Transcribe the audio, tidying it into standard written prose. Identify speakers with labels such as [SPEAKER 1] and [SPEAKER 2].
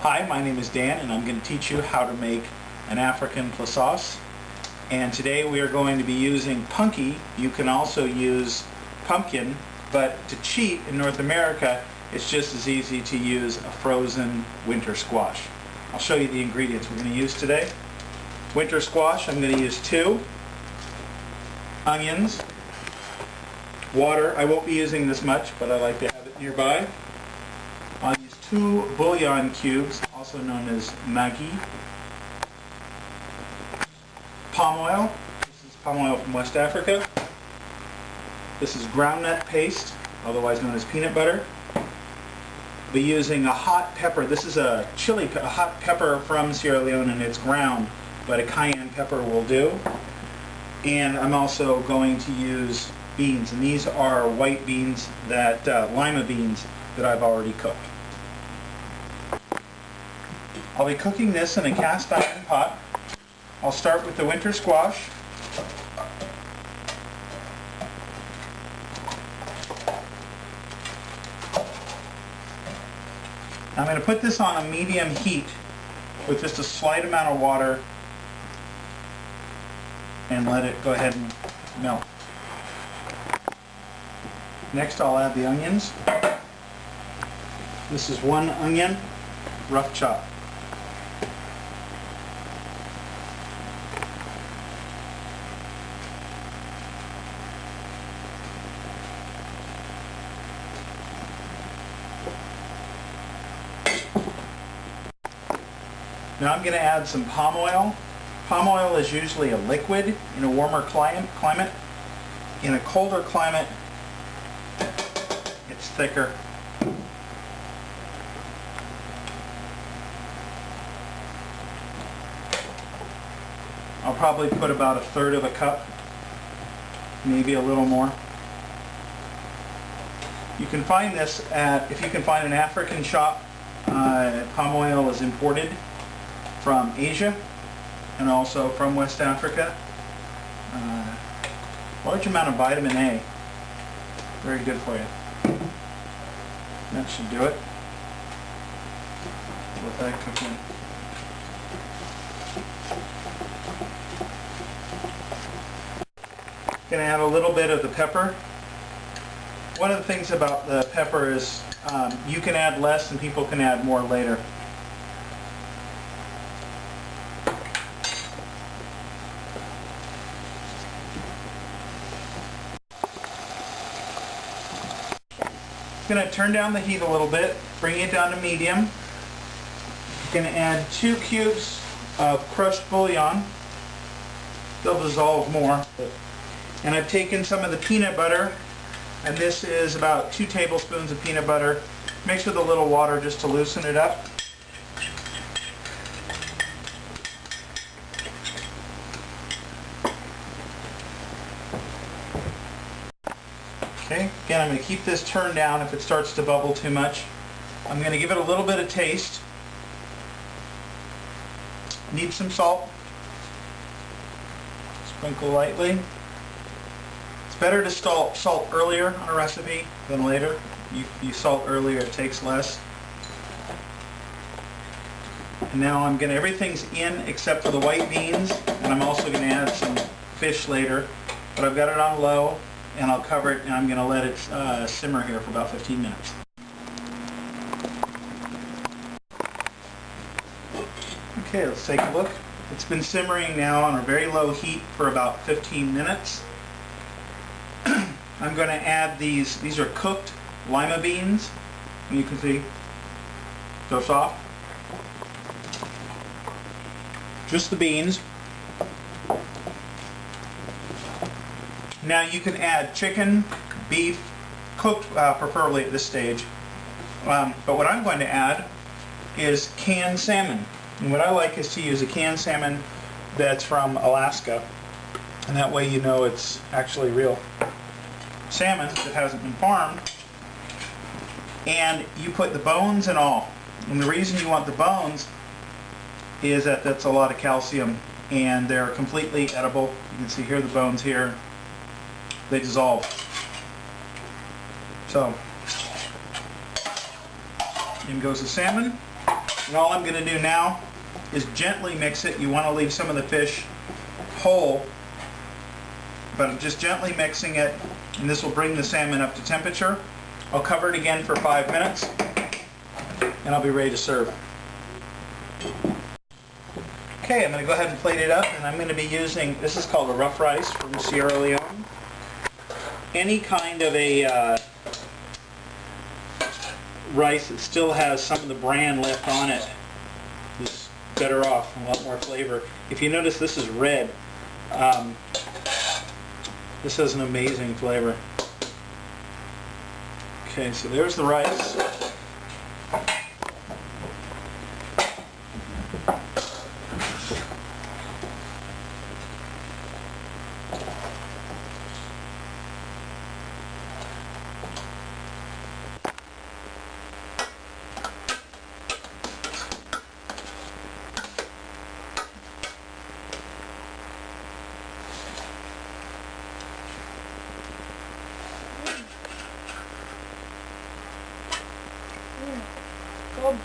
[SPEAKER 1] Hi, my name is Dan and I'm going to teach you how to make an African pla sauce. And today we are going to be using punki. You can also use pumpkin, but to cheat in North America, it's just as easy to use a frozen winter squash. I'll show you the ingredients we're going to use today. Winter squash, I'm going to use 2. Onions. Water, I won't be using this much, but I like to have it nearby. I'll use 2 bouillon cubes, also known as maggi. Palm oil. This is palm oil from West Africa. This is groundnut paste, otherwise known as peanut butter. I'll be using a hot pepper. This is a hot pepper from Sierra Leone, and it's ground, but a cayenne pepper will do. And I'm also going to use beans, and these are white beans, that lima beans that I've already cooked. I'll be cooking this in a cast iron pot. I'll start with the winter squash. I'm going to put this on a medium heat with just a slight amount of water and let it go ahead and melt. Next I'll add the onions. This is 1 onion, rough chop. Now I'm going to add some palm oil. Palm oil is usually a liquid in a warmer climate. In a colder climate, it's thicker. I'll probably put about 1/3 of a cup, maybe a little more. You can find this at, if you can find an African shop, palm oil is imported from Asia and also from West Africa. Large amount of vitamin A. Very good for you. That should do it. Let that cook in. Going to add a little bit of the pepper. One of the things about the pepper is you can add less and people can add more later. Going to turn down the heat a little bit, bring it down to medium. Going to add 2 cubes of crushed bouillon. They'll dissolve more. And I've taken some of the peanut butter, and this is about 2 tablespoons of peanut butter, mixed with a little water just to loosen it up. Okay, again, I'm going to keep this turned down if it starts to bubble too much. I'm going to give it a little bit of taste. Need some salt. Sprinkle lightly. It's better to salt earlier on a recipe than later. You salt earlier, it takes less. And now I'm going to, everything's in except for the white beans, and I'm also going to add some fish later. But I've got it on low, and I'll cover it, and I'm going to let it simmer here for about 15 minutes. Okay, let's take a look. It's been simmering now on a very low heat for about 15 minutes. I'm going to add these are cooked lima beans, and you can see they're soft. Just the beans. Now you can add chicken, beef, cooked preferably at this stage. But what I'm going to add is canned salmon. And what I like is to use a canned salmon that's from Alaska. And that way you know it's actually real salmon that hasn't been farmed. And you put the bones and all. And the reason you want the bones is that that's a lot of calcium, and they're completely edible. You can see here the bones here. They dissolve. So, in goes the salmon. And all I'm going to do now is gently mix it. You want to leave some of the fish whole, but I'm just gently mixing it, and this will bring the salmon up to temperature. I'll cover it again for 5 minutes, and I'll be ready to serve. Okay, I'm going to go ahead and plate it up, and I'm going to be using, this is called a rough rice from Sierra Leone. Any kind of a rice that still has some of the bran left on it is better off, a lot more flavor. If you notice, this is red. This has an amazing flavor. Okay, so there's the rice.
[SPEAKER 2] Good.